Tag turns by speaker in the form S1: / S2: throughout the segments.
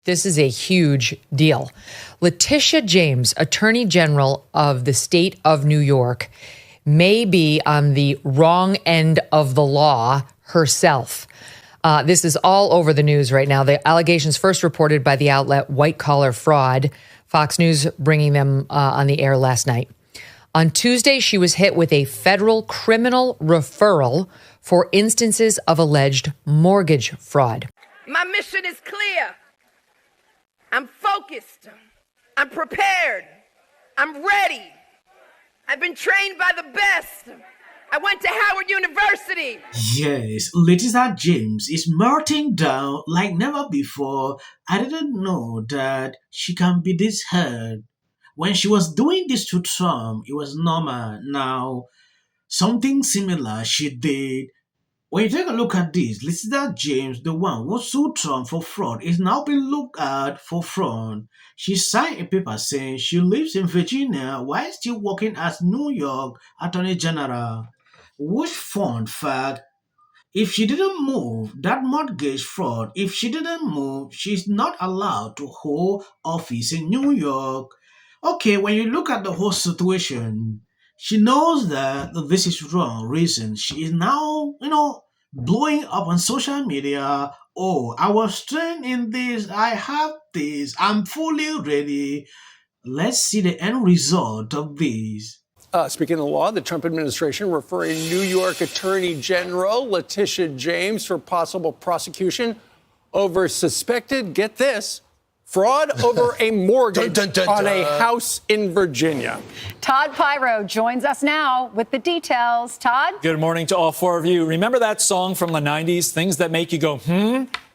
S1: This is a huge deal. Letitia James, Attorney General of the state of New York, may be on the wrong end of the law herself. This is all over the news right now. The allegations first reported by the outlet White Collar Fraud, Fox News bringing them on the air last night. On Tuesday, she was hit with a federal criminal referral for instances of alleged mortgage fraud.
S2: My mission is clear. I'm focused. I'm prepared. I'm ready. I've been trained by the best. I went to Howard University.
S3: Yes, Letitia James is melting down like never before. I didn't know that she can be this hurt. When she was doing this to Trump, it was normal. Now, something similar she did. When you take a look at this, Letitia James, the one who sued Trump for fraud, is now being looked at for fraud. She signed a paper saying she lives in Virginia while still working as New York Attorney General. Which fun fact, if she didn't move that mortgage fraud, if she didn't move, she's not allowed to hold office in New York. Okay, when you look at the whole situation, she knows that this is wrong reason. She is now, blowing up on social media. Oh, I was trained in this, I have this, I'm fully ready. Let's see the end result of this.
S4: Speaking of the law, the Trump administration referring New York Attorney General Letitia James for possible prosecution over suspected, get this, fraud over a mortgage on a house in Virginia.
S5: Todd Pyro joins us now with the details. Todd?
S6: Good morning to all four of you. Remember that song from the 90s, Things That Make You Go,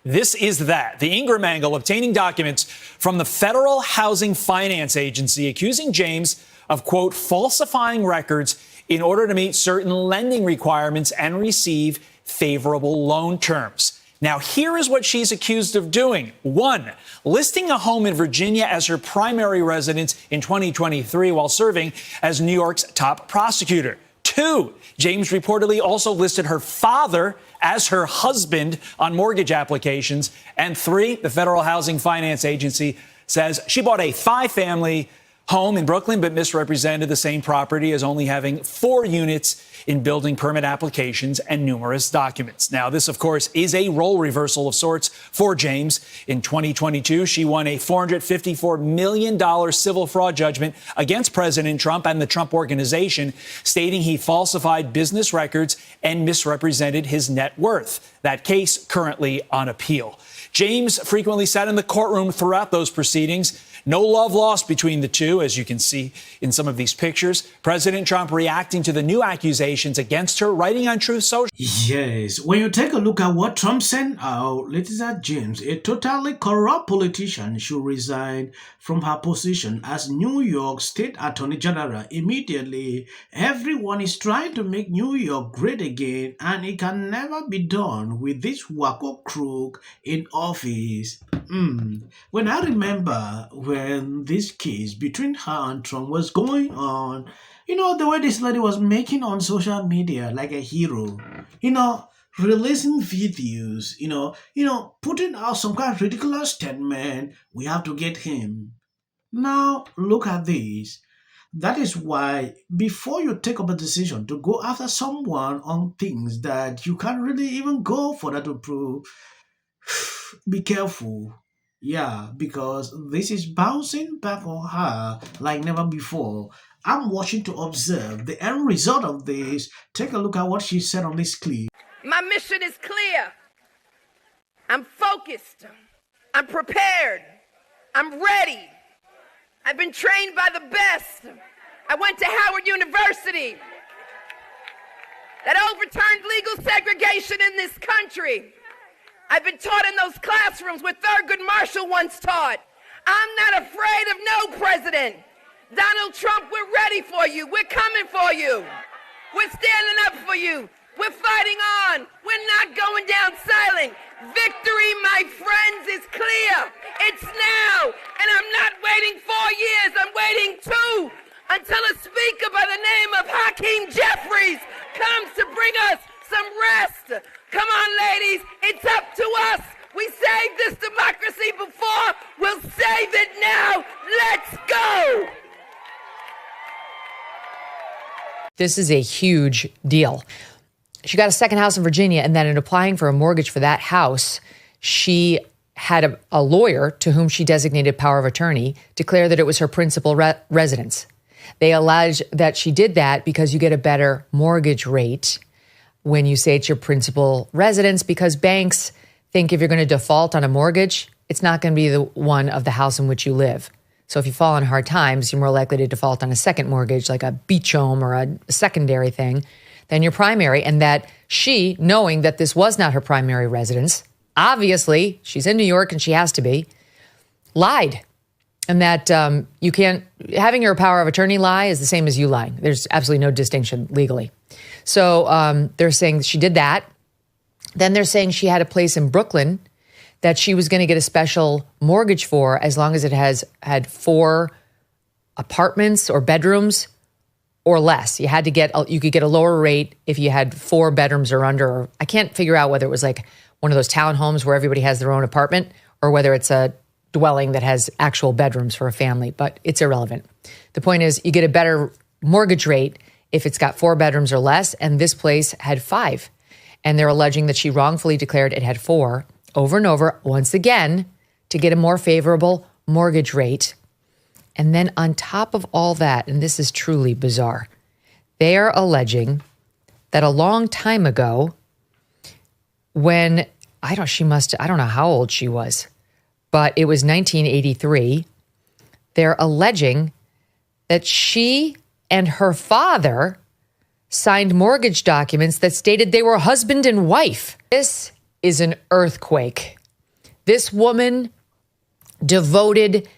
S6: This is that. The Ingram angle obtaining documents from the Federal Housing Finance Agency accusing James of, quote, falsifying records in order to meet certain lending requirements and receive favorable loan terms. Now, here is what she's accused of doing. 1, listing a home in Virginia as her primary residence in 2023 while serving as New York's top prosecutor. 2, James reportedly also listed her father as her husband on mortgage applications. And 3, the Federal Housing Finance Agency says she bought a 5-family home in Brooklyn, but misrepresented the same property as only having 4 units in building permit applications and numerous documents. Now, this, of course, is a role reversal of sorts for James. In 2022, she won a $454 million civil fraud judgment against President Trump and the Trump Organization, stating he falsified business records and misrepresented his net worth. That case currently on appeal. James frequently sat in the courtroom throughout those proceedings. No love lost between the two, as you can see in some of these pictures. President Trump reacting to the new accusations against her, writing on Truth Social.
S3: Yes, when you take a look at what Trump sent out, Letitia James, a totally corrupt politician, should resign from her position as New York State Attorney General immediately. Everyone is trying to make New York great again, and it can never be done with this wacko crook in office. When I remember when this case between her and Trump was going on, the way this lady was making on social media like a hero, releasing videos, putting out some kind of ridiculous statement, we have to get him. Now, look at this. That is why before you take up a decision to go after someone on things that you can't really even go for that to prove, be careful. Yeah, because this is bouncing back on her like never before. I'm watching to observe the end result of this. Take a look at what she said on this clip.
S2: My mission is clear. I'm focused. I'm prepared. I'm ready. I've been trained by the best. I went to Howard University. That overturned legal segregation in this country. I've been taught in those classrooms what Thurgood Marshall once taught. I'm not afraid of no president. Donald Trump, we're ready for you. We're coming for you. We're standing up for you. We're fighting on. We're not going down silent. Victory, my friends, is clear. It's now. And I'm not waiting 4 years. I'm waiting 2 until a speaker by the name of Hakeem Jeffries comes to bring us some rest. Come on, ladies. It's up to us. We saved this democracy before. Wave it now. Let's go.
S1: This is a huge deal. She got a second house in Virginia, and then in applying for a mortgage for that house, she had a lawyer to whom she designated power of attorney declare that it was her principal residence. They allege that she did that because you get a better mortgage rate when you say it's your principal residence, because banks think if you're going to default on a mortgage, it's not going to be the one of the house in which you live. So if you fall on hard times, you're more likely to default on a second mortgage, like a beach home or a secondary thing, than your primary. And that she, knowing that this was not her primary residence, obviously she's in New York and she has to be, lied. And that you can't, having your power of attorney lie is the same as you lying. There's absolutely no distinction legally. So they're saying she did that. Then they're saying she had a place in Brooklyn that she was going to get a special mortgage for as long as it has had 4 apartments or bedrooms or less. You could get a lower rate if you had 4 bedrooms or under. Or I can't figure out whether it was like one of those townhomes where everybody has their own apartment or whether it's a dwelling that has actual bedrooms for a family, but it's irrelevant. The point is you get a better mortgage rate if it's got 4 bedrooms or less, and this place had 5. And they're alleging that she wrongfully declared it had 4 over and over, once again, to get a more favorable mortgage rate. And then on top of all that, and this is truly bizarre, they are alleging that a long time ago, when, I don't know how old she was, but it was 1983, they're alleging that she and her father signed mortgage documents that stated they were husband and wife. This is an earthquake. This woman devoted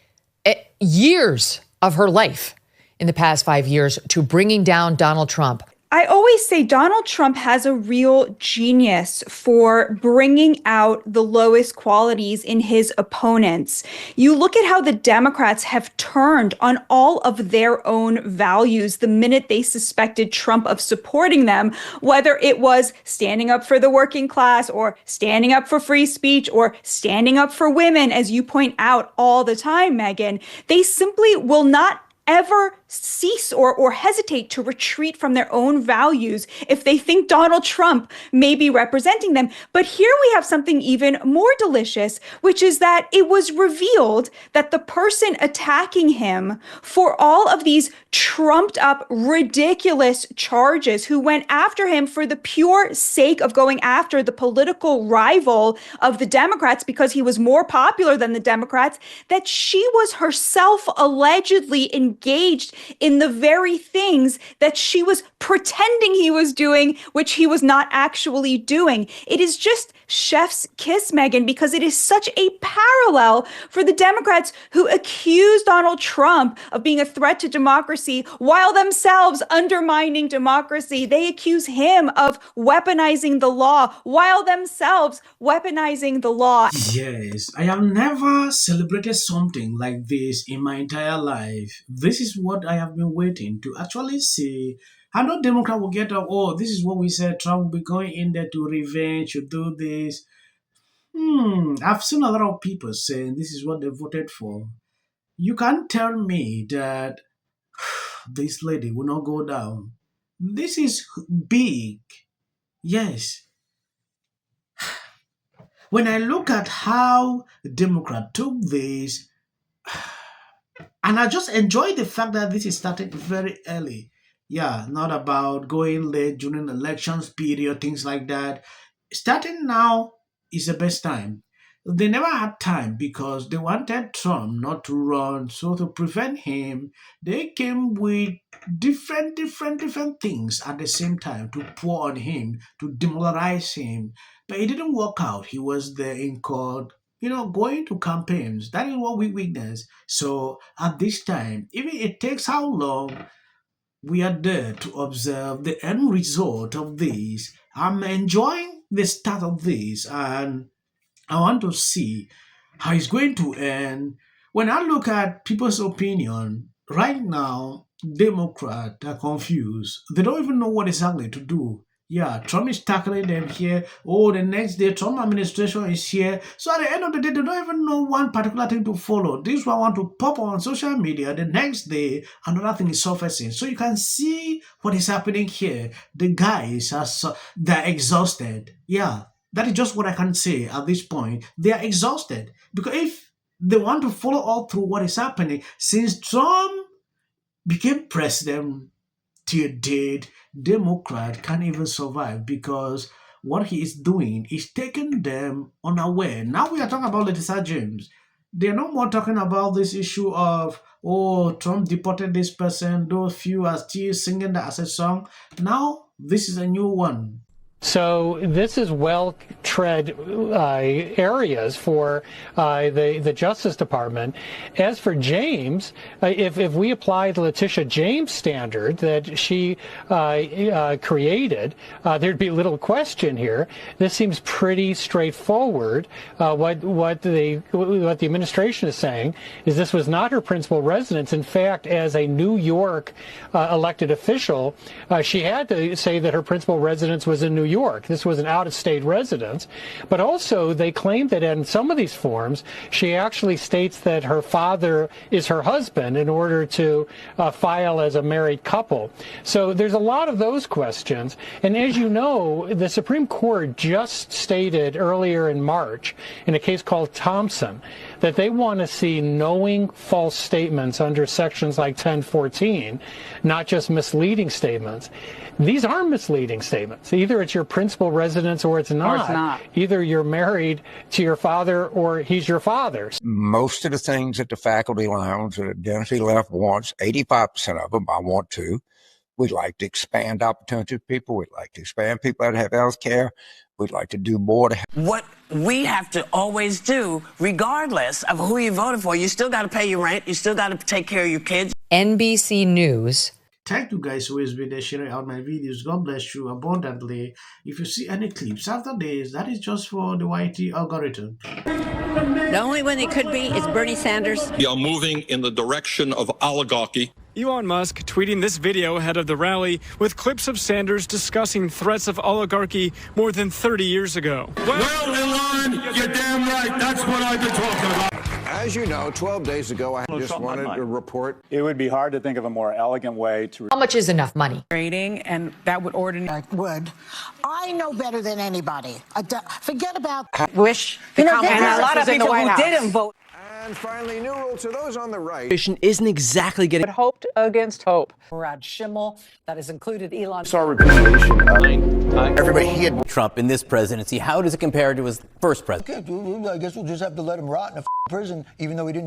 S1: years of her life in the past 5 years to bringing down Donald Trump.
S7: I always say Donald Trump has a real genius for bringing out the lowest qualities in his opponents. You look at how the Democrats have turned on all of their own values the minute they suspected Trump of supporting them, whether it was standing up for the working class or standing up for free speech or standing up for women, as you point out all the time, Megyn. They simply will not ever cease or hesitate to retreat from their own values if they think Donald Trump may be representing them. But here we have something even more delicious, which is that it was revealed that the person attacking him for all of these trumped up, ridiculous charges, who went after him for the pure sake of going after the political rival of the Democrats because he was more popular than the Democrats, that she was herself allegedly engaged in the very things that she was pretending he was doing, which he was not actually doing. It is just chef's kiss, Megyn, because it is such a parallel for the Democrats who accuse Donald Trump of being a threat to democracy while themselves undermining democracy. They accuse him of weaponizing the law while themselves weaponizing the law.
S3: Yes, I have never celebrated something like this in my entire life. This is what I have been waiting to actually see. I know Democrat will get up, oh, this is what we said, Trump will be going in there to revenge, to do this. I've seen a lot of people saying this is what they voted for. You can't tell me that this lady will not go down. This is big. Yes. When I look at how Democrat took this, and I just enjoy the fact that this is started very early. Yeah, not about going late during elections period, things like that. Starting now is the best time. They never had time because they wanted Trump not to run. So to prevent him, they came with different things at the same time to pour on him, to demoralize him. But it didn't work out. He was there in court, going to campaigns. That is what we witnessed. So at this time, even it takes how long, we are there to observe the end result of this. I'm enjoying the start of this, and I want to see how it's going to end. When I look at people's opinion, right now, Democrats are confused. They don't even know what exactly to do. Yeah, Trump is tackling them here. Oh, the next day, Trump administration is here. So at the end of the day, they don't even know one particular thing to follow. This one want to pop on social media. The next day, another thing is surfacing. So you can see what is happening here. The guys they're exhausted. Yeah, that is just what I can say at this point. They are exhausted because if they want to follow all through what is happening since Trump became president till date, Democrat can't even survive because what he is doing is taking them unaware. Now we are talking about Letitia James. They're no more talking about this issue of, oh, Trump deported this person, those few are still singing that as a song. Now this is a new one.
S8: So this is well-tread areas for the Justice Department. As for James, if we apply the Letitia James standard that she created, there'd be little question here. This seems pretty straightforward. What the administration is saying is this was not her principal residence. In fact, as a New York elected official, she had to say that her principal residence was in New York. This was an out-of-state residence. But also, they claim that in some of these forms, she actually states that her father is her husband in order to file as a married couple. So there's a lot of those questions. And as you know, the Supreme Court just stated earlier in March, in a case called Thompson, that they want to see knowing false statements under sections like 1014, not just misleading statements. These are misleading statements. Either it's your principal residence or it's not.
S5: Or it's not.
S8: Either you're married to your father or he's your father.
S9: Most of the things at the faculty lounge that Identity Left wants, 85% of them, I want to. We'd like to expand opportunity for people. We'd like to expand people that have health care. We'd like to do more to help.
S10: What we have to always do, regardless of who you voted for, you still got to pay your rent. You still got to take care of your kids.
S1: NBC News.
S3: Thank you guys who always been there sharing out my videos. God bless you abundantly. If you see any clips after this, that is just for the YT algorithm.
S11: The only one it could be is Bernie Sanders.
S12: We are moving in the direction of oligarchy.
S13: Elon Musk tweeting this video ahead of the rally with clips of Sanders discussing threats of oligarchy more than 30 years ago.
S12: Well, Elon, you're damn right. That's what I've been talking about.
S9: As you know, 12 days ago, I just wanted to report.
S14: It would be hard to think of a more elegant way to...
S1: How much is enough money?
S10: Trading, and that would ordinarily...
S11: I know better than anybody. Forget about...
S10: Wish...
S11: and
S10: a lot of people who didn't vote.
S9: And finally, new rule to those on the right.
S15: Isn't exactly getting
S5: Hoped against hope.
S10: Brad Schimmel, that has included Elon.
S14: Saw repudiation of...
S15: Everybody hid Trump in this presidency. How does it compare to his first presidency?
S16: Okay, I guess we'll just have to let him rot in a prison, even though he didn't.